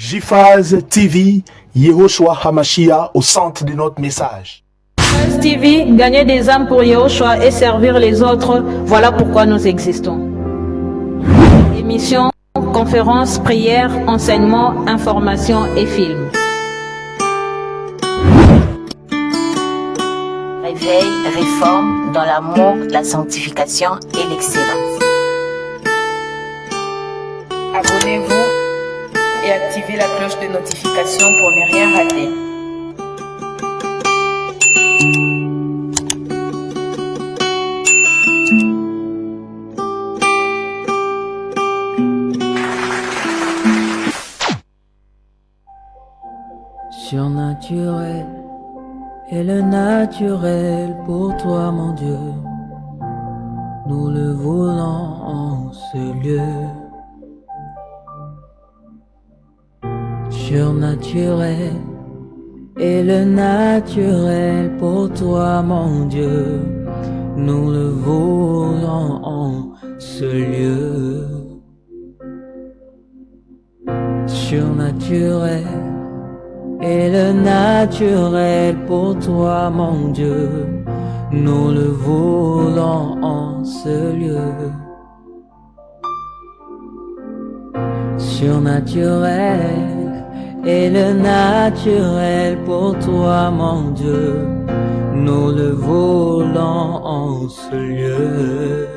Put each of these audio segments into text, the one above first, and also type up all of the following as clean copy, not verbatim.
JFAZ TV, Yehoshua Hamashia au centre de notre message. JFAZ TV, gagner des âmes pour Yehoshua et servir les autres, voilà pourquoi nous existons. Émissions, conférences, prières, enseignements, informations et films. Réveil, réforme dans l'amour, la sanctification et l'excellence. Abonnez-vous et activez la cloche de notification pour ne rien rater. Surnaturel et le naturel pour toi, mon Dieu. Nous le voulons en ce lieu. Surnaturel et le naturel pour toi, mon Dieu. Nous le voulons en ce lieu. Surnaturel et le naturel pour toi, mon Dieu, nous le voulons en ce lieu. Surnaturel et le naturel pour toi, mon Dieu, nous le voulons en ce lieu.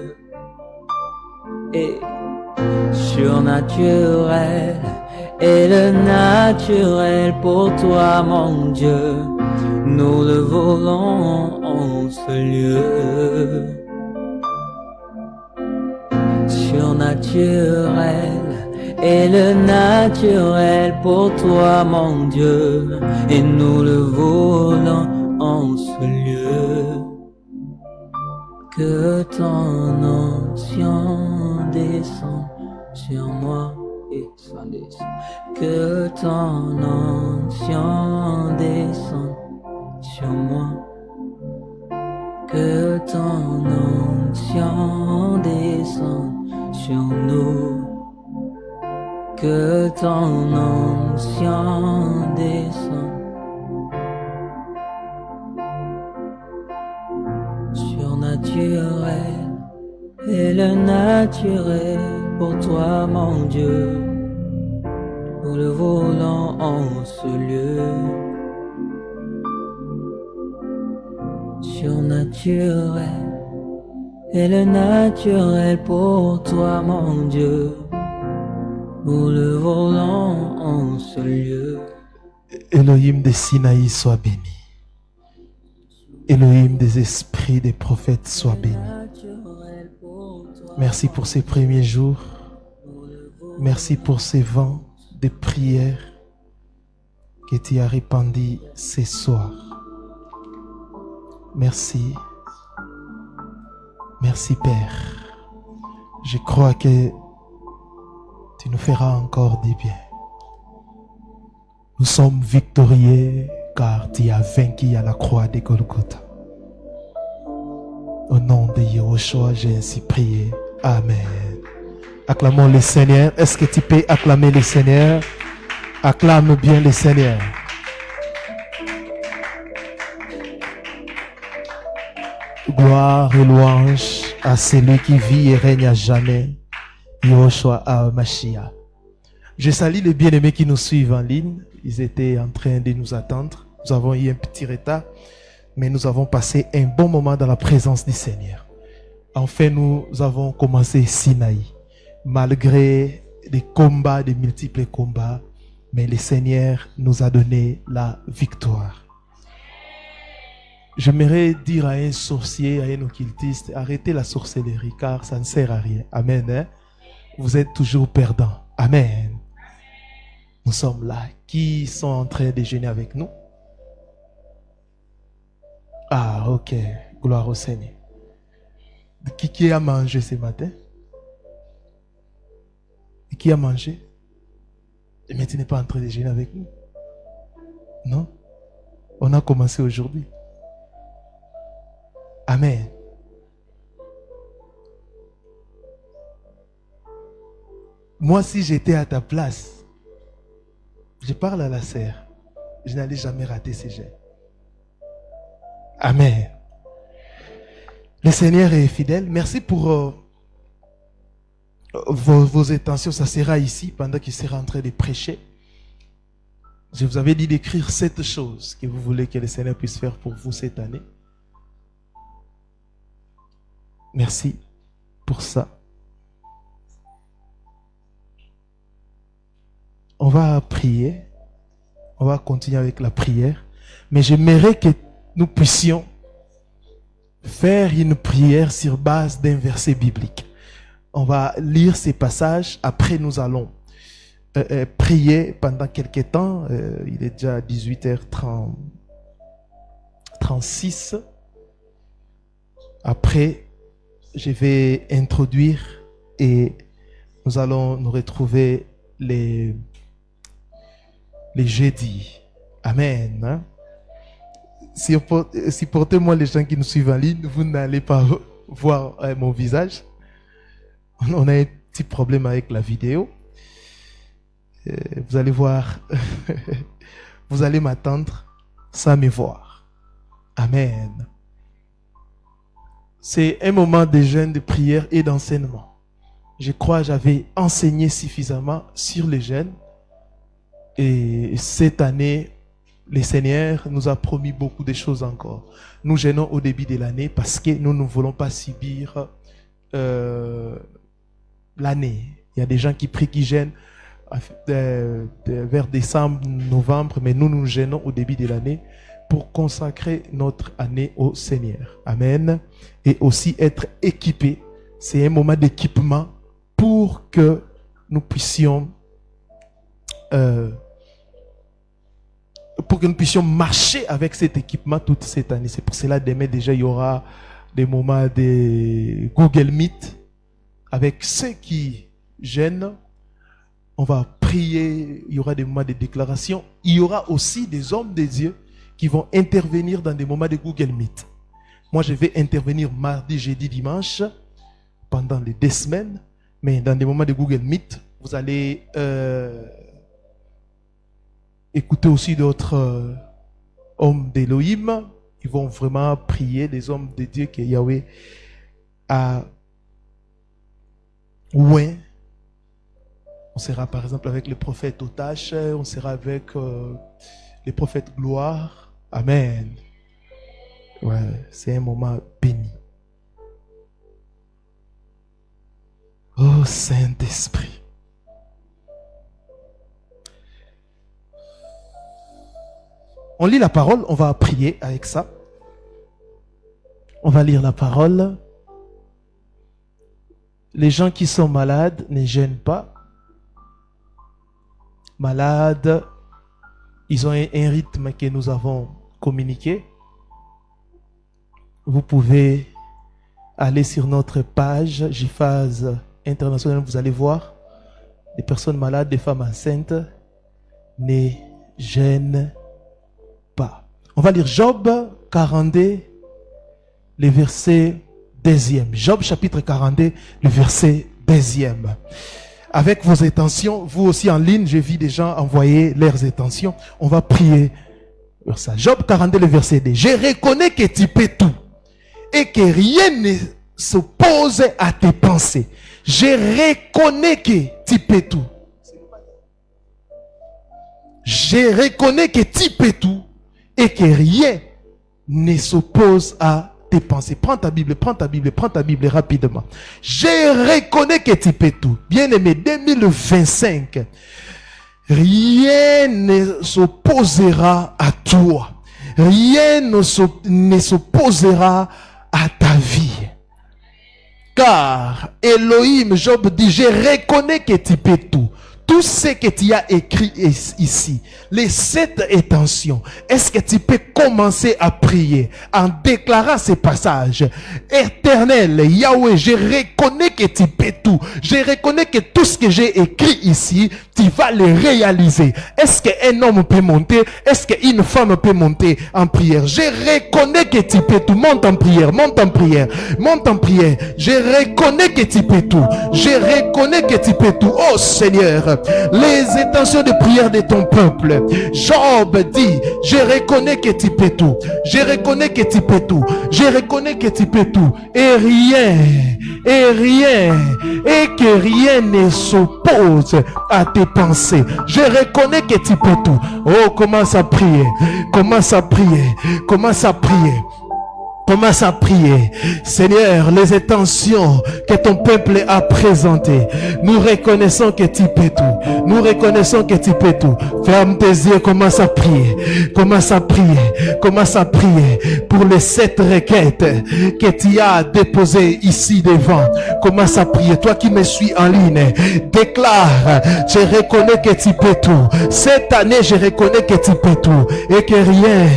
Et surnaturel et le naturel pour toi, mon Dieu, nous le voulons en ce lieu. Surnaturel et le naturel pour toi, mon Dieu, et nous le voulons en ce lieu. Que ton onction descende sur moi. Que ton onction descende sur moi. Que ton onction descende sur nous. Que ton onction descende. Surnaturel et le naturel pour toi, mon Dieu. Nous le voulons en ce lieu. Surnaturel et le naturel pour toi, mon Dieu. Nous le voulons en ce lieu. Elohim de Sinaï soit béni. Elohim des esprits des prophètes soit béni. Merci pour ces premiers jours. Merci pour ces vents de prières que tu as répandues ce soir. Merci. Merci Père. Je crois que tu nous feras encore du bien. Nous sommes victorieux car tu as vaincu à la croix de Golgotha. Au nom de Yehoshua, j'ai ainsi prié. Amen. Acclamons le Seigneur. Est-ce que tu peux acclamer le Seigneur? Acclame bien le Seigneur. Gloire et louange à celui qui vit et règne à jamais, Yehoshua HaMashiach. Je salue les bien-aimés qui nous suivent en ligne. Ils étaient en train de nous attendre. Nous avons eu un petit retard, mais nous avons passé un bon moment dans la présence du Seigneur. Enfin, nous avons commencé Sinaï. Malgré des combats, des multiples combats, mais le Seigneur nous a donné la victoire. J'aimerais dire à un sorcier, à un occultiste, arrêtez la sorcellerie car ça ne sert à rien. Amen. Hein? Vous êtes toujours perdants. Amen. Nous sommes là. Qui sont en train de jeûner avec nous? Ah, ok. Gloire au Seigneur. Qui a mangé ce matin? Qui a mangé? Mais tu n'es pas en train de jeûner avec nous. Non? On a commencé aujourd'hui. Amen. Moi, si j'étais à ta place, Je parle à la sœur. Je n'allais jamais rater ces jets. Amen. Le Seigneur est fidèle. Merci pour vos intentions. Ça sera ici pendant qu'il sera en train de prêcher. Je vous avais dit d'écrire 7 choses que vous voulez que le Seigneur puisse faire pour vous cette année. Merci pour ça. On va prier. On va continuer avec la prière. Mais j'aimerais que nous puissions faire une prière sur base d'un verset biblique. On va lire ces passages. Après, nous allons prier pendant quelques temps. Il est déjà 18h36. Après, je vais introduire et nous allons nous retrouver les jeudis. Amen. Supportez-moi les gens qui nous suivent en ligne. Vous n'allez pas voir mon visage. On a un petit problème avec la vidéo. Vous allez voir. Vous allez m'attendre sans me voir. Amen. C'est un moment de jeûne, de prière et d'enseignement. Je crois que j'avais enseigné suffisamment sur le jeûne. Et cette année, le Seigneur nous a promis beaucoup de choses encore. Nous jeûnons au début de l'année parce que nous ne voulons pas subir l'année. Il y a des gens qui prient, qui jeûnent vers décembre, novembre, mais nous jeûnons au début de l'année pour consacrer notre année au Seigneur. Amen. Et aussi être équipés. C'est un moment d'équipement pour que nous puissions marcher avec cet équipement toute cette année. C'est pour cela demain déjà il y aura des moments de Google Meet avec ceux qui jeûnent. On va prier, il y aura des moments de déclaration. Il y aura aussi des hommes de Dieu qui vont intervenir dans des moments de Google Meet. Moi je vais intervenir mardi, jeudi, dimanche pendant les 2 semaines, mais dans des moments de Google Meet, vous allez écouter aussi d'autres hommes d'Élohim. Ils vont vraiment prier, des hommes de Dieu que Yahweh a oint. On sera par exemple avec le prophète Otache, on sera avec les prophètes Gloire. Amen. Ouais, c'est un moment béni. Oh Saint-Esprit. On lit la parole, on va prier avec ça. On va lire la parole. Les gens qui sont malades ne gênent pas. Malades, ils ont un rythme que nous avons communiqué. Vous pouvez aller sur notre page JIFAS International, vous allez voir des personnes malades, des femmes enceintes ne gênent pas. On va lire Job 42, le verset 2e. Job chapitre 42, le verset 2e. Avec vos intentions, vous aussi en ligne, j'ai vu des gens envoyer leurs intentions. On va prier sur ça. Job 42, le verset 2. Je reconnais que tu peux tout et que rien ne s'oppose à tes pensées. Je reconnais que tu peux tout. Je reconnais que tu peux tout et que rien ne s'oppose à tes pensées. Prends ta Bible rapidement. Je reconnais que tu peux tout. Bien-aimé, 2025, rien ne s'opposera à toi. Rien ne s'opposera à ta vie. Car Elohim, Job dit, je reconnais que tu peux tout. Tout ce que tu as écrit ici, les 7 intentions, est-ce que tu peux commencer à prier en déclarant ces passages? Éternel, Yahweh, je reconnais que tu peux tout. Je reconnais que tout ce que j'ai écrit ici, tu vas le réaliser. Est-ce qu'un homme peut monter? Est-ce qu'une femme peut monter en prière? Je reconnais que tu peux tout. Monte en prière, monte en prière, monte en prière. Je reconnais que tu peux tout. Je reconnais que tu peux tout. Oh Seigneur, Seigneur, les intentions de prière de ton peuple. Job dit, je reconnais que tu peux tout. Je reconnais que tu peux tout. Je reconnais que tu peux tout. Et que rien ne s'oppose à tes pensées. Je reconnais que tu peux tout. Oh, commence à prier. Commence à prier. Commence à prier. Commence à prier. Seigneur, les intentions que ton peuple a présentées, nous reconnaissons que tu peux tout. Nous reconnaissons que tu peux tout. Ferme tes yeux, commence à prier. Commence à prier. Commence à prier pour les 7 requêtes que tu as déposées ici devant. Commence à prier. Toi qui me suis en ligne, déclare, je reconnais que tu peux tout. Cette année, je reconnais que tu peux tout. Et que rien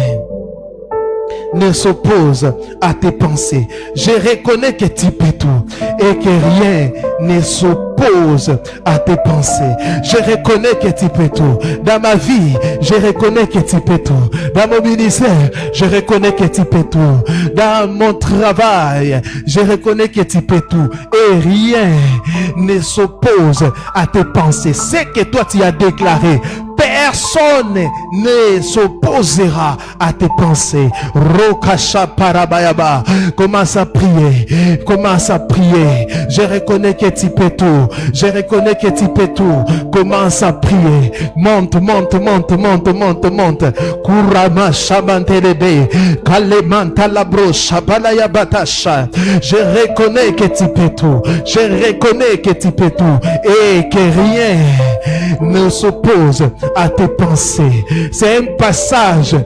ne s'oppose à tes pensées. Je reconnais que tu peux tout et que rien ne s'oppose à tes pensées. Je reconnais que tu peux tout. Dans ma vie, je reconnais que tu peux tout. Dans mon ministère, je reconnais que tu peux tout. Dans mon travail, je reconnais que tu peux tout. Et rien ne s'oppose à tes pensées. C'est que toi tu as déclaré. Personne ne s'opposera à tes pensées. Rokasha parabayaba. Commence à prier. Commence à prier. Je reconnais que tu peux tout. Je reconnais que tu peux tout. Commence à prier. Monte, monte, monte, monte, monte, monte. Kurama shabantelebe. Kalemanta labro shabalaya batasha. Je reconnais que tu peux tout. Je reconnais que tu peux tout. Et que rien ne s'oppose à tes pensées. C'est un passage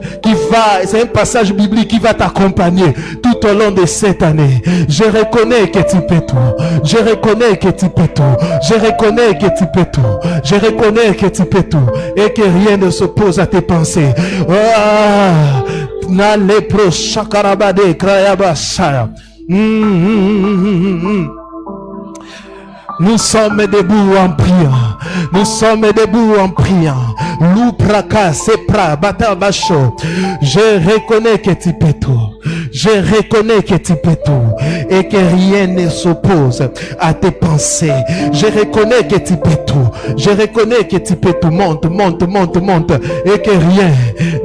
c'est un passage biblique qui va t'accompagner tout au long de cette année. Je reconnais que tu peux tout. Je reconnais que tu peux tout. Je reconnais que tu peux tout. Je reconnais que tu peux tout. Et que rien ne s'oppose à tes pensées. N'allez pro chakarabade krayabasaya. Nous sommes debout en priant. Nous sommes debout en priant. Loupraka, sepra, batabacho. Je reconnais que tu peux tout. Je reconnais que tu peux tout. Et que rien ne s'oppose à tes pensées. Je reconnais que tu peux tout. Je reconnais que tu peux tout. Monte, monte, monte, monte. Et que rien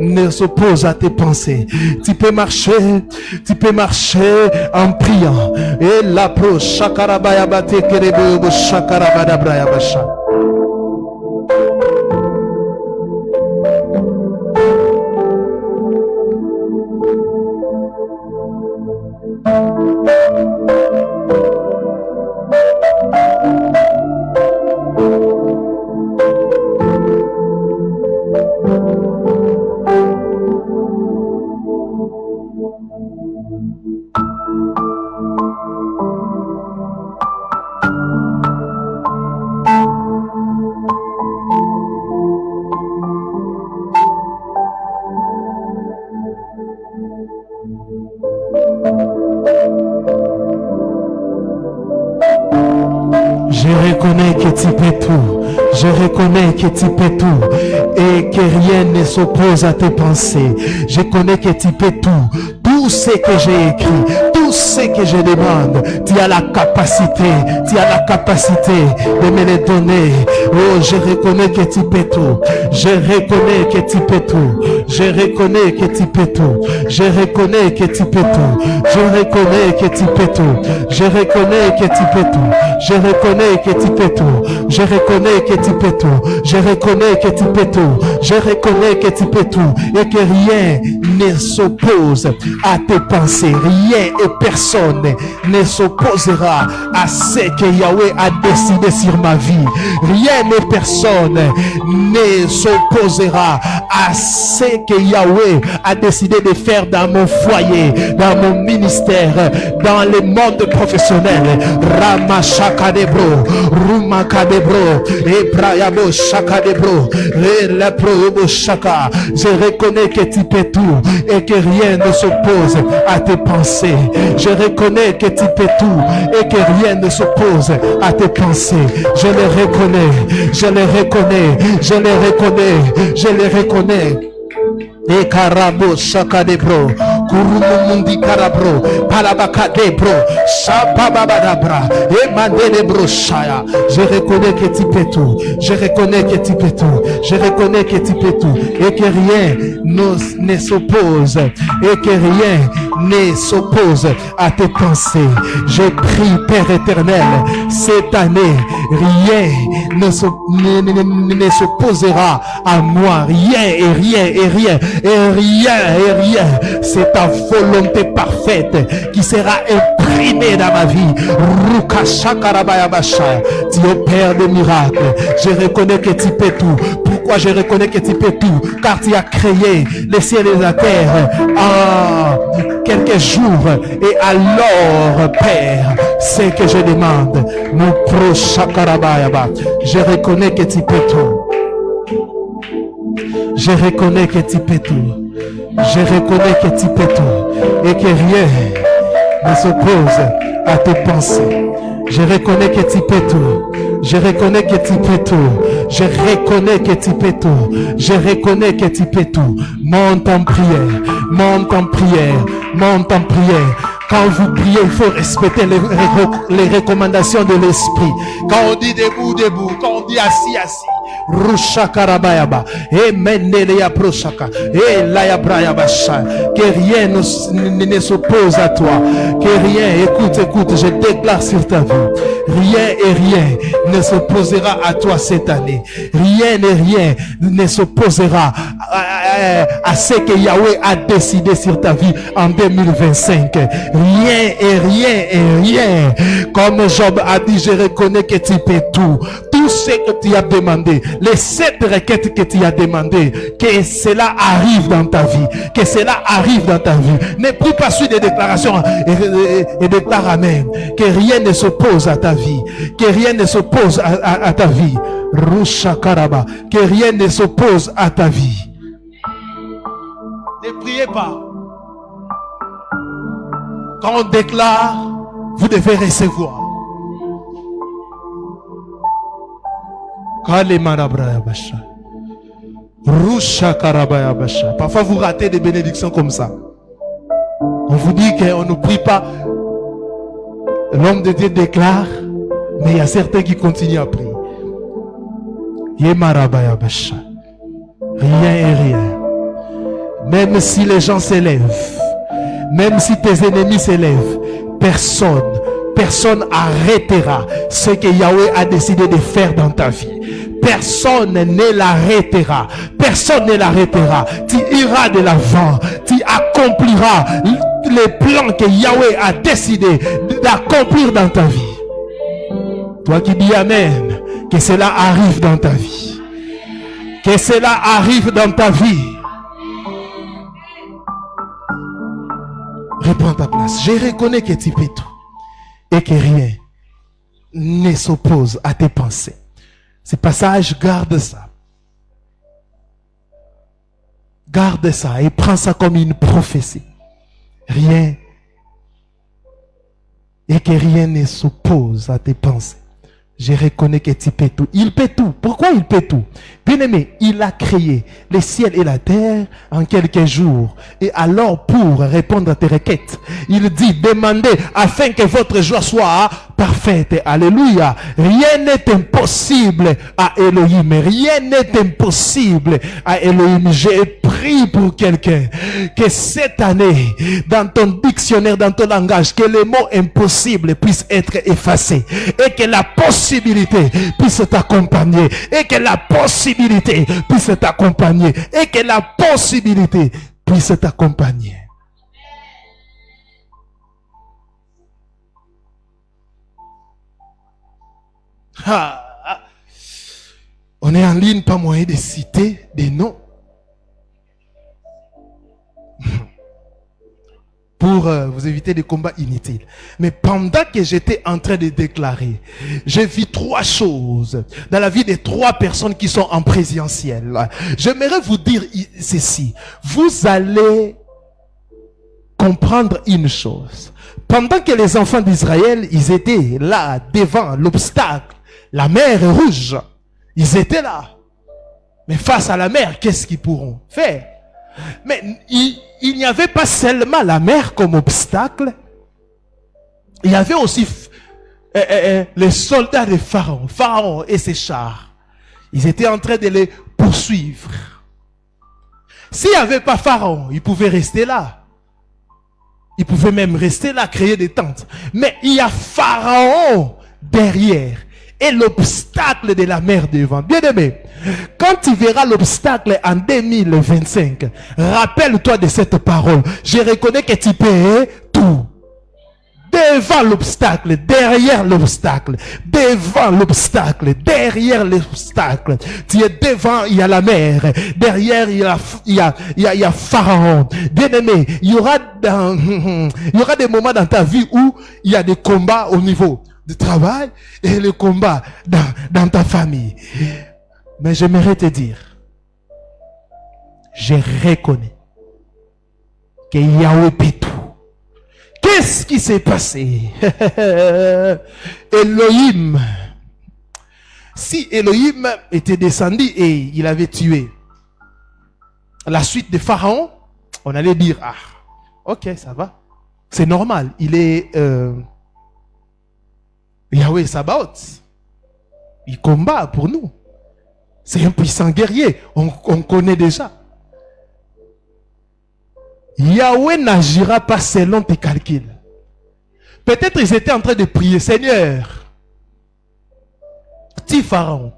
ne s'oppose à tes pensées. Tu peux marcher en priant. Et la pro, shakarabaya bate kerebe. Shakarabada brayabasha. Je reconnais que tu peux tout. Je reconnais que tu peux tout. Et que rien ne s'oppose à tes pensées. Je connais que tu peux tout. Tout ce que j'ai écrit, tout ce que je demande, tu as la capacité de me le donner. Oh, je reconnais que tu peux tout. Je reconnais que tu peux tout. Je reconnais que tu peux tout. Je reconnais que tu peux tout. Je reconnais que tu peux tout. Je reconnais que tu peux tout. Je reconnais que tu peux tout. Je reconnais que tu peux tout. Je reconnais que tu peux tout. Je reconnais que tu peux tout. Et que rien ne s'oppose à tes pensées. Rien et personne ne s'opposera à ce que Yahweh a décidé sur ma vie. Rien et personne ne s'opposera à ce que Yahweh a décidé de faire dans mon foyer, dans mon ministère, dans le monde professionnel. Rama Shakadebro, Ruma Kadebro, Ebrayabo Shakadebro, Lepro Shaka. Je reconnais que tu peux tout et que rien ne s'oppose à tes pensées. Je reconnais que tu peux tout et que rien ne s'oppose à tes pensées. Je les reconnais, je les reconnais, je les reconnais, je les reconnais. E karabo shakadebro, kurumundi karabro, palabakadebro, shabababadabra, e mandelebro shaya. Je reconnais que tu peux tout, je reconnais que tu peux tout, je reconnais que tu peux tout, et que rien ne s'oppose, et que rien ne s'oppose à tes pensées. Je prie, Père éternel, cette année, rien ne s'opposera à moi, rien et rien et rien. Et rien, c'est ta volonté parfaite qui sera imprimée dans ma vie. Tu es Père des miracles. Je reconnais que tu peux tout. Pourquoi je reconnais que tu peux tout? Car tu as créé les ciels et la terre en quelques jours. Et alors, Père, c'est que je demande. Mon prochain Karabayaba, je reconnais que tu peux tout. Je reconnais que tu peux tout. Je reconnais que tu peux tout. Et que rien ne s'oppose à tes pensées. Je reconnais que tu peux tout. Je reconnais que tu peux tout. Je reconnais que tu peux tout. Je reconnais que tu peux tout. Monte en prière. Monte en prière. Monte en prière. Quand vous priez, il faut respecter les recommandations de l'esprit. Quand on dit debout, debout. Quand on dit assis, assis. Rushakarabayaba. Et Mendelea Proshaka. Et Layabrayabasha. Que rien ne s'oppose à toi. Que rien, écoute, je déclare sur ta vie. Rien et rien ne s'opposera à toi cette année. Rien et rien ne s'opposera à ce que Yahweh a décidé sur ta vie en 2025. Rien et rien. Comme Job a dit, je reconnais que tu peux tout. Tout ce que tu as demandé, les 7 requêtes que tu as demandées, que cela arrive dans ta vie. Que cela arrive dans ta vie. Ne plus pas suivre des déclarations et déclare Amen. Que rien ne s'oppose à ta vie. Que rien ne s'oppose à ta vie. Rusha Karaba. Que rien ne s'oppose à ta vie. Ne priez pas. Quand on déclare, vous devez recevoir. Parfois vous ratez des bénédictions comme ça. On vous dit qu'on ne prie pas. L'homme de Dieu déclare, mais il y a certains qui continuent à prier. Rien et rien. Même si les gens s'élèvent, même si tes ennemis s'élèvent, personne arrêtera ce que Yahweh a décidé de faire dans ta vie. Personne ne l'arrêtera. Personne ne l'arrêtera. Tu iras de l'avant. Tu accompliras les plans que Yahweh a décidé d'accomplir dans ta vie. Toi qui dis Amen, que cela arrive dans ta vie. Que cela arrive dans ta vie. Reprends ta place. Je reconnais que tu peux tout. Et que rien ne s'oppose à tes pensées. Ce passage, garde ça. Garde ça et prends ça comme une prophétie. Rien. Et que rien ne s'oppose à tes pensées. Je reconnais que tu peux tout. Il peut tout. Pourquoi il peut tout? Bien-aimé, il a créé les ciels et la terre en quelques jours. Et alors, pour répondre à tes requêtes, il dit, demandez afin que votre joie soit parfaite. Alléluia. Rien n'est impossible à Elohim. Rien n'est impossible à Elohim. J'ai prie pour quelqu'un que cette année, dans ton dictionnaire, dans ton langage, que les mots impossibles puissent être effacés et que la possibilité puisse t'accompagner et que la possibilité puisse t'accompagner et que la possibilité puisse t'accompagner. On est en ligne, pas moyen de citer des noms pour vous éviter des combats inutiles. Mais pendant que j'étais en train de déclarer, j'ai vu 3 choses dans la vie des 3 personnes qui sont en présentiel. J'aimerais vous dire ceci. Vous allez comprendre une chose. Pendant que les enfants d'Israël, ils étaient là devant l'obstacle, la mer est rouge. Ils étaient là. Mais face à la mer, qu'est-ce qu'ils pourront faire? Mais il n'y avait pas seulement la mer comme obstacle. Il y avait aussi les soldats de Pharaon. Pharaon et ses chars. Ils étaient en train de les poursuivre. S'il n'y avait pas Pharaon, ils pouvaient rester là. Ils pouvaient même rester là, créer des tentes. Mais il y a Pharaon derrière et l'obstacle de la mer devant. Bien aimé, quand tu verras l'obstacle en 2025, rappelle-toi de cette parole. Je reconnais que tu peux tout. Devant l'obstacle, derrière l'obstacle, devant l'obstacle, derrière l'obstacle. Tu es devant, il y a la mer. Derrière, il y a Pharaon. Bien aimé, il y aura des moments dans ta vie où il y a des combats au niveau du travail et le combat dans ta famille. Mais j'aimerais te dire, je reconnais que Yahweh peut tout. Qu'est-ce qui s'est passé? Elohim. Si Elohim était descendu et il avait tué la suite de Pharaon, on allait dire, ah, ok, ça va. C'est normal. Il est Yahweh Sabaoth. Il combat pour nous. C'est un puissant guerrier. On connaît déjà. Yahweh n'agira pas selon tes calculs. Peut-être ils étaient en train de prier, Seigneur, petit Pharaon.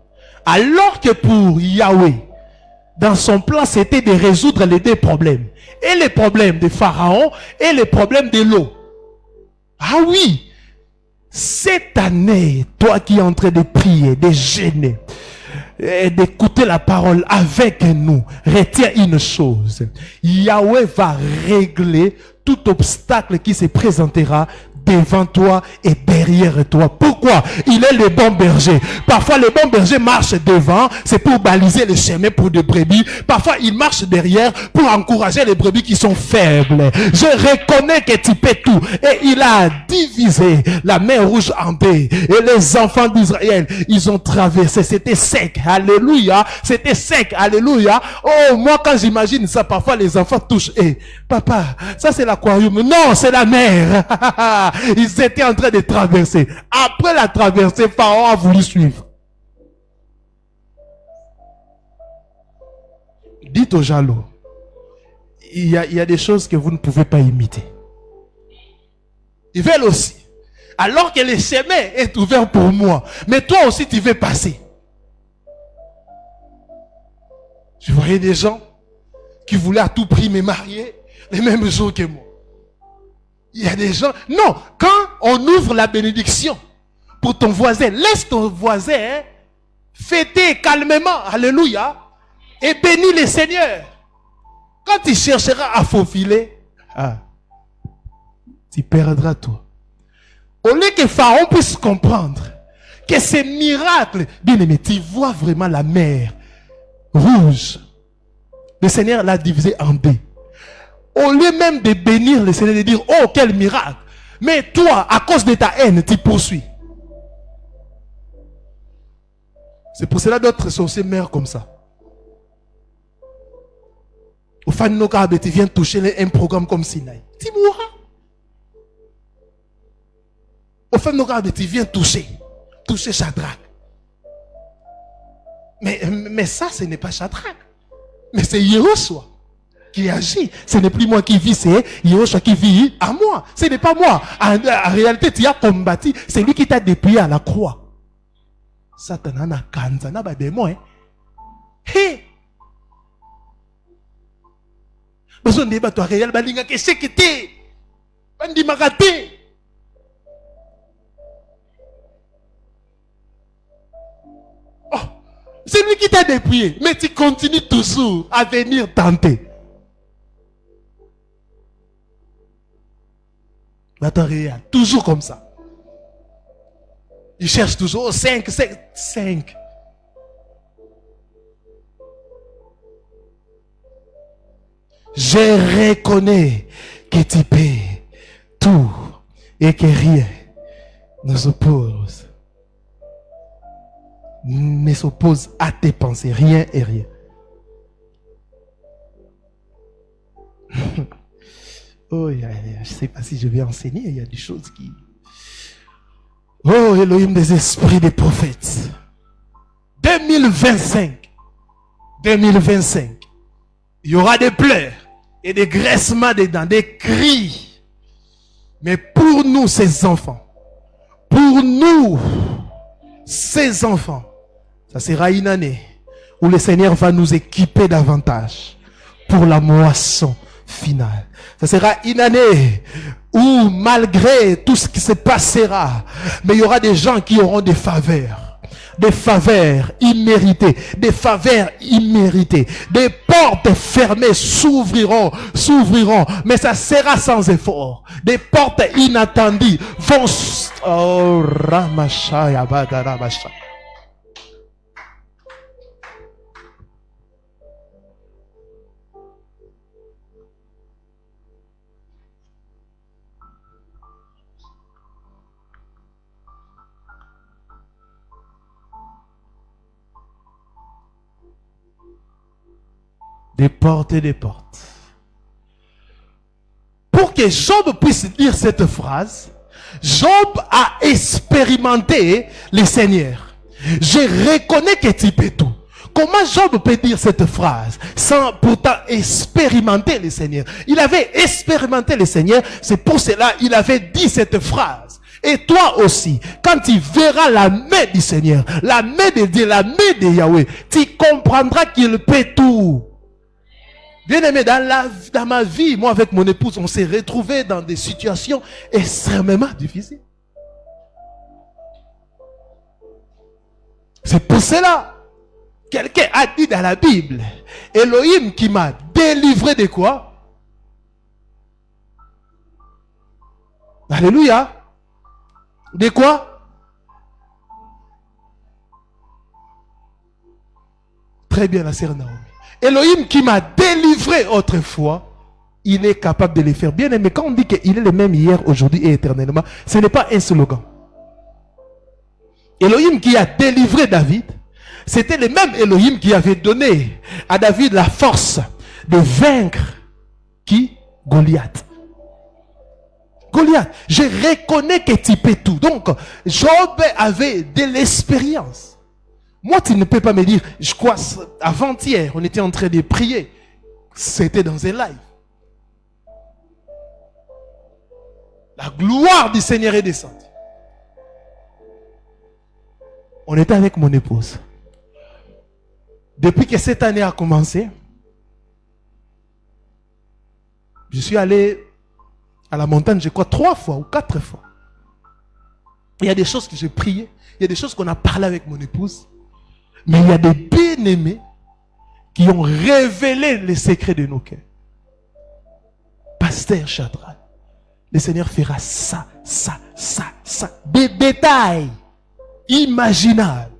Alors que pour Yahweh, dans son plan, c'était de résoudre les deux problèmes. Et les problèmes de Pharaon et les problèmes de l'eau. Ah oui, cette année, toi qui es en train de prier, de jeûner, et d'écouter la parole avec nous, retiens une chose. Yahweh va régler tout obstacle qui se présentera devant toi et derrière toi. Pourquoi? Il est le bon berger. Parfois, le bon berger marche devant, c'est pour baliser le chemin pour des brebis. Parfois, il marche derrière pour encourager les brebis qui sont faibles. Je reconnais que tu peux tout. Et il a divisé la mer Rouge en deux. Et les enfants d'Israël, ils ont traversé. C'était sec. Alléluia. C'était sec. Alléluia. Oh, moi, quand j'imagine ça, parfois, les enfants touchent. Eh, papa, ça c'est l'aquarium. Non, c'est la mer. Ils étaient en train de traverser. Après la traversée, Pharaon a voulu suivre. Dites aux jaloux, il y a des choses que vous ne pouvez pas imiter. Ils veulent aussi. Alors que le chemin est ouvert pour moi. Mais toi aussi, tu veux passer. Je voyais des gens qui voulaient à tout prix me marier les mêmes jours que moi. Il y a des gens... Non, quand on ouvre la bénédiction pour ton voisin, laisse ton voisin fêter calmement, alléluia, et bénis le Seigneur. Quand tu chercheras à faufiler, tu perdras tout. Au lieu que Pharaon puisse comprendre que ces miracles, bien aimé, tu vois vraiment la mer Rouge. Le Seigneur l'a divisé en deux. Au lieu même de bénir le Seigneur, de dire, oh, quel miracle. Mais toi, à cause de ta haine, tu poursuis. C'est pour cela d'autres sorciers meurent comme ça. Au fin de nos cas, tu viens toucher un programme comme Sinaï. Tu mourras. Au fin de nos cas, tu viens toucher Shadrach. Mais ça, ce n'est pas Shadrach. Mais c'est Yehoshua qui agit. Ce n'est plus moi qui vis, c'est Yehoshua qui vit à moi. Ce n'est pas moi. En réalité, tu as combattu. C'est lui qui t'a dépouillé à la croix. Satan n'a kanza n'a pas démon. Hé! Besoin de débat toi réel balinga que c'est que t'es. Bandi magaté. Oh, c'est lui qui t'a dépouillé, mais tu continues toujours à venir tenter. Attends, réel, toujours comme ça. Il cherche toujours 5. Je reconnais que tu peux tout et que rien ne s'oppose à tes pensées. Rien et rien. Oh, je ne sais pas si je vais enseigner, il y a des choses qui... Oh, Elohim des esprits des prophètes. 2025, il y aura des pleurs et des graissements des dents, des cris. Mais pour nous, ces enfants, ça sera une année où le Seigneur va nous équiper davantage pour la moisson finale. Ça sera une année où, malgré tout ce qui se passera, mais il y aura des gens qui auront des faveurs imméritées, des portes fermées s'ouvriront, mais ça sera sans effort. Des portes inattendues vont... Oh, Ramashaya Badarabasha. Des portes et des portes. Pour que Job puisse dire cette phrase, Job a expérimenté le Seigneur. Je reconnais que tu peux tout. Comment Job peut dire cette phrase sans pourtant expérimenter le Seigneur? Il avait expérimenté le Seigneur, c'est pour cela qu'il avait dit cette phrase. Et toi aussi, quand tu verras la main du Seigneur, la main de Dieu, la main de Yahweh, tu comprendras qu'il peut tout. Bien aimé, dans ma vie, moi avec mon épouse, on s'est retrouvés dans des situations extrêmement difficiles. C'est pour cela, quelqu'un a dit dans la Bible, Elohim qui m'a délivré de quoi? Alléluia. De quoi? Très bien, la sœur Naomi. Elohim qui m'a délivré autrefois, il est capable de le faire. Bien aimé, quand on dit qu'il est le même hier, aujourd'hui et éternellement, ce n'est pas un slogan. Elohim qui a délivré David, c'était le même Elohim qui avait donné à David la force de vaincre qui? Goliath. Goliath, je reconnais que tu peux tout. Donc, Job avait de l'expérience. Moi, tu ne peux pas me dire, je crois, avant-hier, on était en train de prier. C'était dans un live. La gloire du Seigneur est descendue. On était avec mon épouse. Depuis que cette année a commencé, je suis allé à la montagne, je crois, 3 fois ou 4 fois. Il y a des choses que j'ai priées. Il y a des choses qu'on a parlé avec mon épouse. Mais il y a des bien-aimés qui ont révélé les secrets de nos cœurs. Pasteur Chadra, le Seigneur fera ça. Des détails imaginables.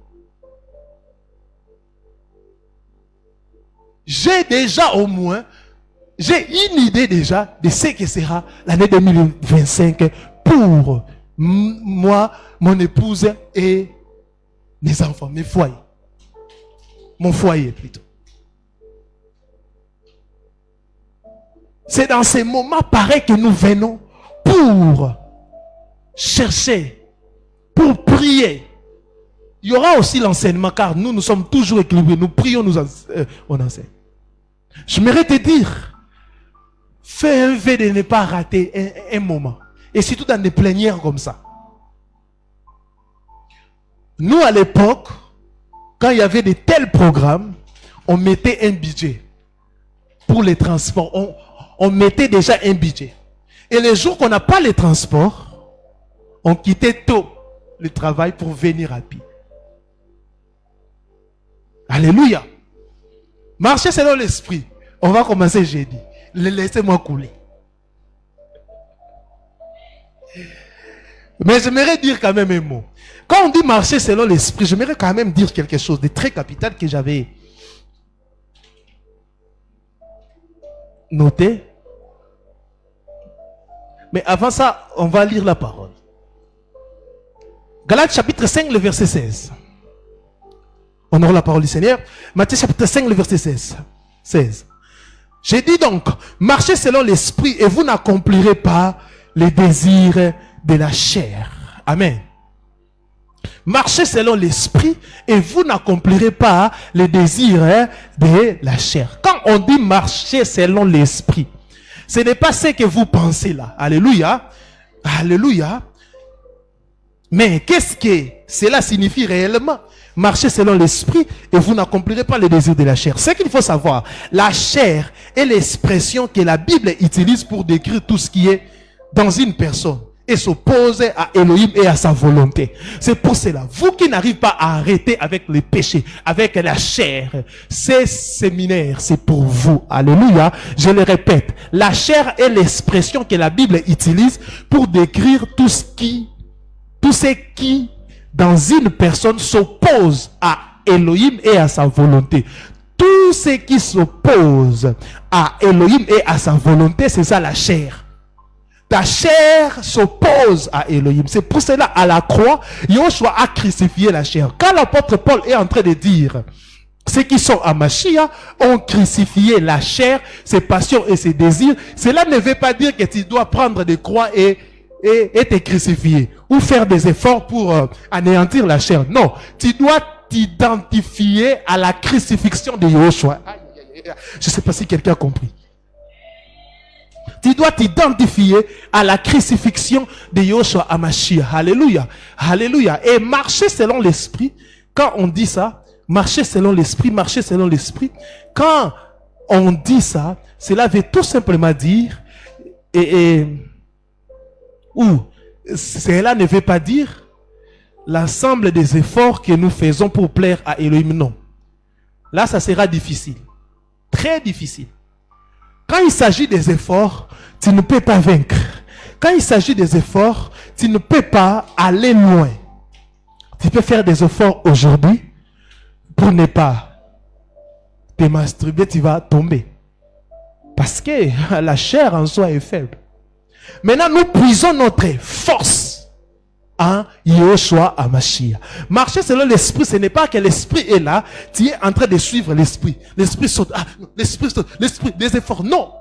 J'ai déjà au moins, j'ai une idée déjà de ce que sera l'année 2025 pour moi, mon épouse et mes enfants, mes foyers. Mon foyer plutôt. C'est dans ces moments pareils que nous venons pour chercher, pour prier. Il y aura aussi l'enseignement car nous sommes toujours équilibrés. Nous prions, on enseigne. J'aimerais te dire, fais un vœu de ne pas rater un moment. Et surtout dans des plénières comme ça. Nous à l'époque, quand il y avait de tels programmes, on mettait un budget pour les transports. On mettait déjà un budget. Et les jours qu'on n'a pas les transports, on quittait tôt le travail pour venir à pied. Alléluia. Marchez selon l'esprit. On va commencer jeudi. Laissez-moi couler. Mais j'aimerais dire quand même un mot. Quand on dit marcher selon l'esprit, j'aimerais quand même dire quelque chose de très capital que j'avais noté. Mais avant ça, on va lire la parole. Galates chapitre 5, le verset 16. On aura la parole du Seigneur. Matthieu chapitre 5, le verset 16. J'ai dit donc, marchez selon l'esprit et vous n'accomplirez pas les désirs de la chair. Amen. Marchez selon l'esprit et vous n'accomplirez pas les désirs de la chair. Quand on dit marcher selon l'esprit, ce n'est pas ce que vous pensez là. Alléluia. Alléluia. Mais qu'est-ce que cela signifie réellement? Marchez selon l'esprit et vous n'accomplirez pas les désirs de la chair. Ce qu'il faut savoir, la chair est l'expression que la Bible utilise pour décrire tout ce qui est dans une personne et s'oppose à Elohim et à sa volonté. C'est pour cela, vous qui n'arrivez pas à arrêter avec les péchés, avec la chair, ces séminaires, c'est pour vous. Alléluia. Je le répète, la chair est l'expression que la Bible utilise pour décrire tout ce qui, dans une personne, s'oppose à Elohim et à sa volonté. Tout ce qui s'oppose à Elohim et à sa volonté, c'est ça la chair. Ta chair s'oppose à Elohim. C'est pour cela, à la croix, Yoshua a crucifié la chair. Quand l'apôtre Paul est en train de dire, ceux qui sont à Mashiach ont crucifié la chair, ses passions et ses désirs, cela ne veut pas dire que tu dois prendre des croix et te crucifier, ou faire des efforts pour anéantir la chair. Non, tu dois t'identifier à la crucifixion de Yoshua. Je ne sais pas si quelqu'un a compris. Tu dois t'identifier à la crucifixion de Yoshua à Mashiach. Alléluia. Alléluia. Et marcher selon l'esprit, quand on dit ça, marcher selon l'esprit, marcher selon l'esprit, quand on dit ça, cela veut tout simplement dire, cela ne veut pas dire l'ensemble des efforts que nous faisons pour plaire à Elohim. Non. Là, ça sera difficile. Très difficile. Quand il s'agit des efforts, tu ne peux pas vaincre. Quand il s'agit des efforts, tu ne peux pas aller loin. Tu peux faire des efforts aujourd'hui pour ne pas te masturber, tu vas tomber. Parce que la chair en soi est faible. Maintenant, nous puisons notre force en Yoshua à Mashiach. Marcher selon l'esprit, ce n'est pas que l'esprit est là, tu es en train de suivre l'esprit. L'esprit saute, l'esprit saute, l'esprit, des efforts. Non.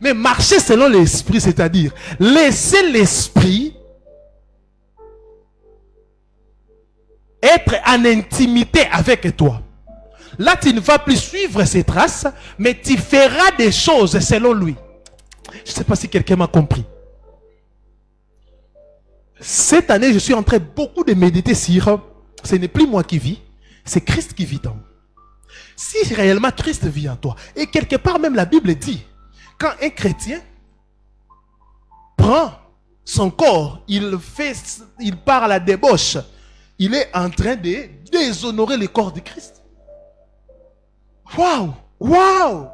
Mais marcher selon l'esprit, c'est-à-dire laisser l'esprit être en intimité avec toi. Là, tu ne vas plus suivre ses traces, mais tu feras des choses selon lui. Je ne sais pas si quelqu'un m'a compris. Cette année, je suis en train beaucoup de méditer sur, ce n'est plus moi qui vis, c'est Christ qui vit en moi. Si réellement Christ vit en toi, et quelque part même la Bible dit, quand un chrétien prend son corps, il part à la débauche, il est en train de déshonorer le corps de Christ. Waouh! Waouh!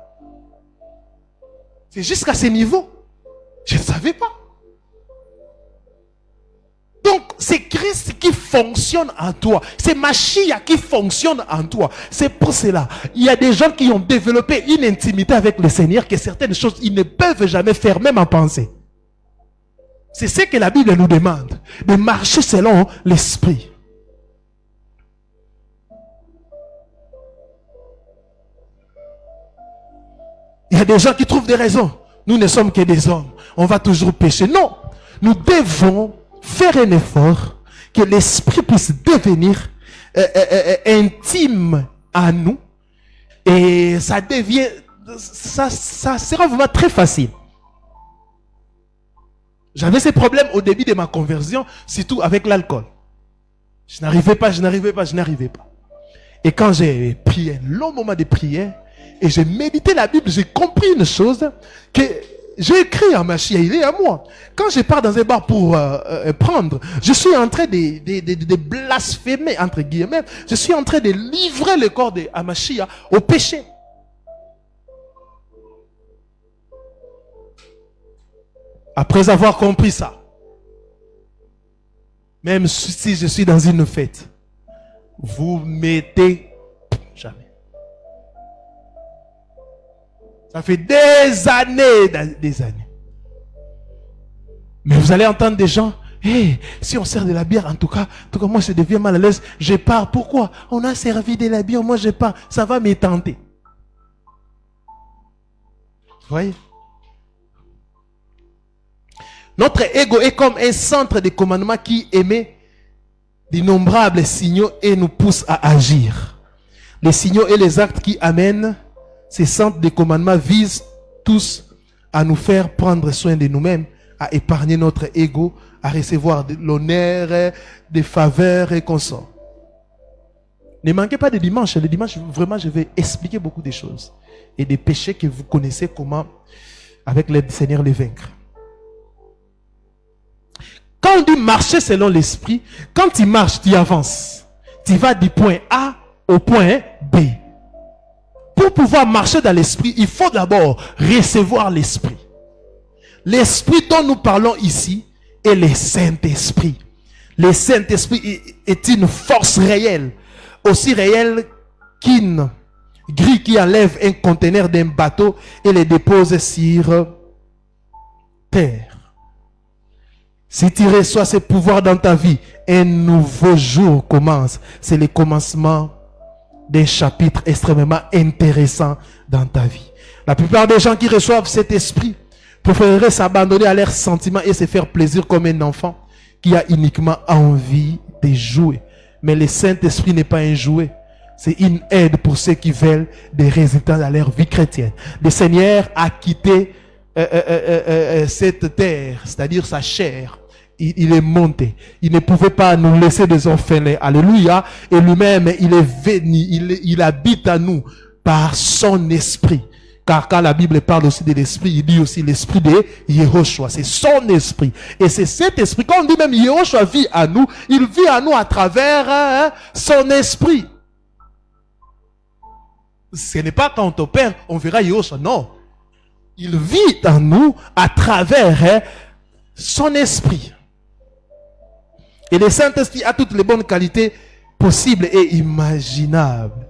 C'est jusqu'à ce niveau. Je ne savais pas. Donc, c'est Christ qui fonctionne en toi. C'est Mashiach qui fonctionne en toi. C'est pour cela. Il y a des gens qui ont développé une intimité avec le Seigneur que certaines choses, ils ne peuvent jamais faire, même en pensée. C'est ce que la Bible nous demande. De marcher selon l'esprit. Il y a des gens qui trouvent des raisons. Nous ne sommes que des hommes. On va toujours pécher. Non. Nous devons faire un effort que l'esprit puisse devenir intime à nous. Et ça devient, ça sera vraiment très facile. J'avais ces problèmes au début de ma conversion, surtout avec l'alcool. Je n'arrivais pas. Et quand j'ai pris un long moment de prière, et j'ai médité la Bible, j'ai compris une chose, que j'ai écrit à Mashiach, il est à moi. Quand je pars dans un bar pour prendre, je suis en train de blasphémer, entre guillemets, je suis en train de livrer le corps de Mashiach au péché. Après avoir compris ça, même si je suis dans une fête, vous mettez jamais. Ça fait des années. Mais vous allez entendre des gens, hey, si on sert de la bière, en tout cas, moi je deviens mal à l'aise, je pars. Pourquoi? On a servi de la bière, moi je pars. Ça va me tenter. voyez? Notre ego est comme un centre de commandement qui émet d'innombrables signaux et nous pousse à agir. Les signaux et les actes qui amènent ces centres de commandement visent tous à nous faire prendre soin de nous-mêmes, à épargner notre ego, à recevoir de l'honneur, des faveurs et consorts. Ne manquez pas de dimanche. Le dimanche, vraiment, je vais expliquer beaucoup de choses. Et des péchés que vous connaissez comment, avec l'aide du Seigneur, les vaincre. Quand on dit marcher selon l'esprit, quand tu marches, tu avances. Tu vas du point A au point B. Pour pouvoir marcher dans l'esprit, il faut d'abord recevoir l'esprit. L'esprit dont nous parlons ici est le Saint-Esprit. Le Saint-Esprit est une force réelle, aussi réelle qu'une grille qui enlève un conteneur d'un bateau et le dépose sur terre. Si tu reçois ce pouvoir dans ta vie, un nouveau jour commence. C'est le commencement d'un chapitre extrêmement intéressant dans ta vie. La plupart des gens qui reçoivent cet esprit préféreraient s'abandonner à leurs sentiments et se faire plaisir comme un enfant qui a uniquement envie de jouer. Mais le Saint-Esprit n'est pas un jouet. C'est une aide pour ceux qui veulent des résultats dans leur vie chrétienne. Le Seigneur a quitté cette terre, c'est-à-dire sa chair. Il est monté. Il ne pouvait pas nous laisser des orphelins. Alléluia. Et lui-même, il est venu. Il habite à nous par son esprit. Car quand la Bible parle aussi de l'esprit, il dit aussi l'esprit de Yehoshua. C'est son esprit. Et c'est cet esprit. Quand on dit même Yehoshua vit à nous, il vit à nous à travers son esprit. Ce n'est pas quand on opère, on verra Yehoshua. Non. Il vit en nous à travers son esprit. Et le Saint-Esprit a toutes les bonnes qualités possibles et imaginables.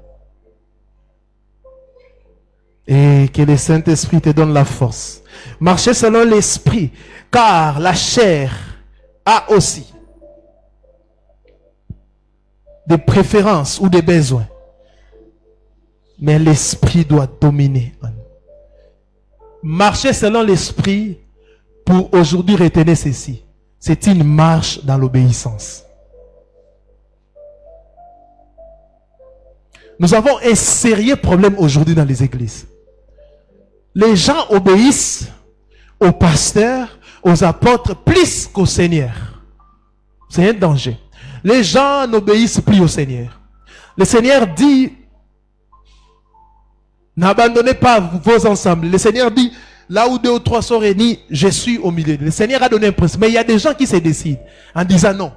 Et que le Saint-Esprit te donne la force. Marcher selon l'esprit, car la chair a aussi des préférences ou des besoins. Mais l'esprit doit dominer en nous. Marcher selon l'esprit, pour aujourd'hui retenir ceci, c'est une marche dans l'obéissance. Nous avons un sérieux problème aujourd'hui dans les églises. Les gens obéissent aux pasteurs, aux apôtres, plus qu'au Seigneur. C'est un danger. Les gens n'obéissent plus au Seigneur. Le Seigneur dit, n'abandonnez pas vos ensembles. Le Seigneur dit, là où 2 ou 3 sont réunis, je suis au milieu. Le Seigneur a donné un principe. Mais il y a des gens qui se décident en disant non.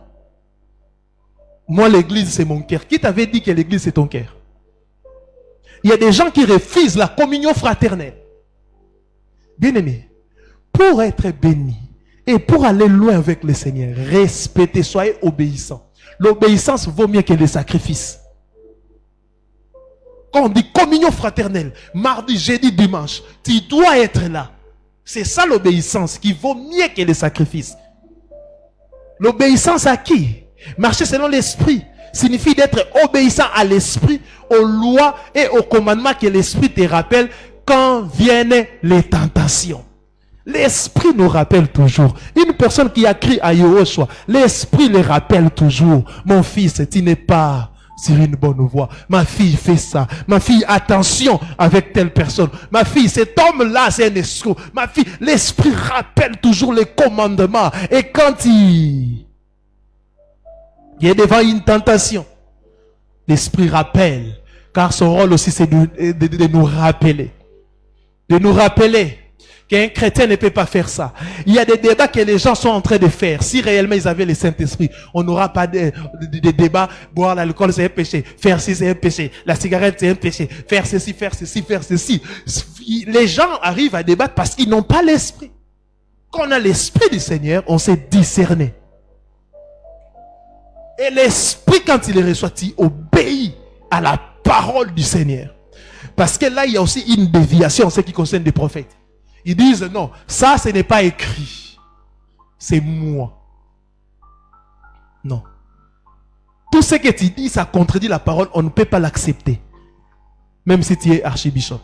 Moi, l'église, c'est mon cœur. Qui t'avait dit que l'église, c'est ton cœur? Il y a des gens qui refusent la communion fraternelle. Bien-aimés, pour être béni et pour aller loin avec le Seigneur, respectez, soyez obéissants. L'obéissance vaut mieux que les sacrifices. Quand on dit communion fraternelle, mardi, jeudi, dimanche, tu dois être là. C'est ça l'obéissance qui vaut mieux que les sacrifices. L'obéissance à qui? Marcher selon l'esprit signifie d'être obéissant à l'esprit, aux lois et aux commandements que l'esprit te rappelle quand viennent les tentations. L'esprit nous rappelle toujours. Une personne qui a crié à Yehoshua, l'esprit le rappelle toujours. Mon fils, tu n'es pas sur une bonne voie. Ma fille fait ça. Ma fille, attention avec telle personne. Ma fille, cet homme-là, c'est un escroc. Ma fille, l'esprit rappelle toujours les commandements. Et quand il est devant une tentation, l'esprit rappelle. Car son rôle aussi, c'est de nous rappeler. De nous rappeler qu'un chrétien ne peut pas faire ça. Il y a des débats que les gens sont en train de faire. Si réellement ils avaient le Saint-Esprit, on n'aura pas de débats. Boire l'alcool, c'est un péché. Faire ci, c'est un péché. La cigarette, c'est un péché. Faire ceci, faire ceci, faire ceci. Les gens arrivent à débattre parce qu'ils n'ont pas l'Esprit. Quand on a l'Esprit du Seigneur, on sait discerner. Et l'Esprit, quand il le reçoit, il obéit à la parole du Seigneur. Parce que là, il y a aussi une déviation en ce qui concerne les prophètes. Ils disent non, ça ce n'est pas écrit. C'est moi. Non. Tout ce que tu dis, ça contredit la parole, on ne peut pas l'accepter. Même si tu es archibishop.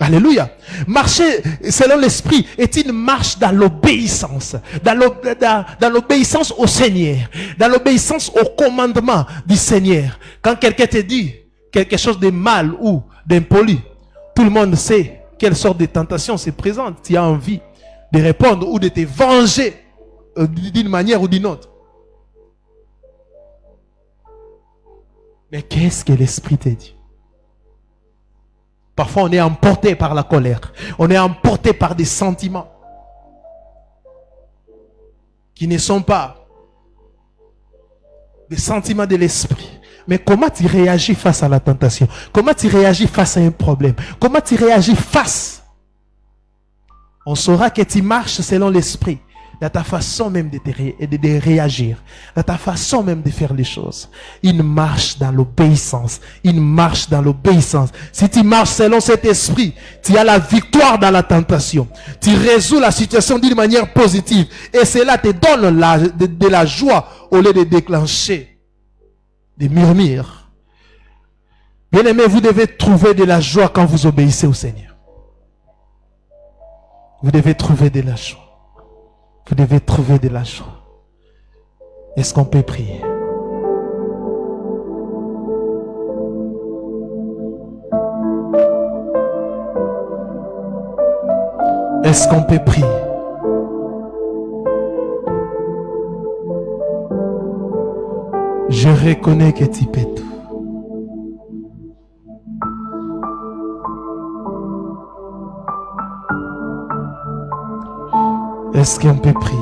Alléluia. Marcher selon l'esprit est une marche dans l'obéissance. Dans l'obéissance au Seigneur. Dans l'obéissance au commandement du Seigneur. Quand quelqu'un te dit quelque chose de mal ou d'impoli, tout le monde sait quelle sorte de tentation se présente. Tu as envie de répondre ou de te venger d'une manière ou d'une autre. Mais qu'est-ce que l'esprit te dit? Parfois, on est emporté par la colère. On est emporté par des sentiments qui ne sont pas des sentiments de l'esprit. Mais comment tu réagis face à la tentation? Comment tu réagis face à un problème? Comment tu réagis face? On saura que tu marches selon l'esprit. Dans ta façon même de réagir, dans ta façon même de faire les choses. Une marche dans l'obéissance. Une marche dans l'obéissance. Si tu marches selon cet esprit, tu as la victoire dans la tentation. Tu résous la situation d'une manière positive. Et cela te donne de la joie au lieu de déclencher des murmures. Bien-aimés, vous devez trouver de la joie quand vous obéissez au Seigneur. Vous devez trouver de la joie. Vous devez trouver de la joie. Est-ce qu'on peut prier? Est-ce qu'on peut prier? Je reconnais que tu peux tout. Est-ce qu'on peut prier?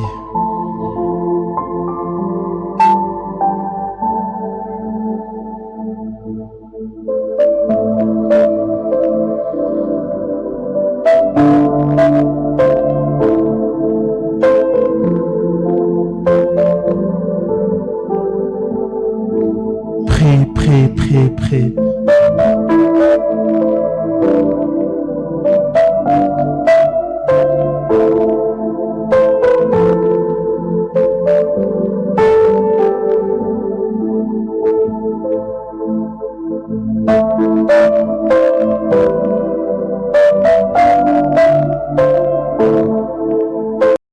Prie, prie, prie, prie.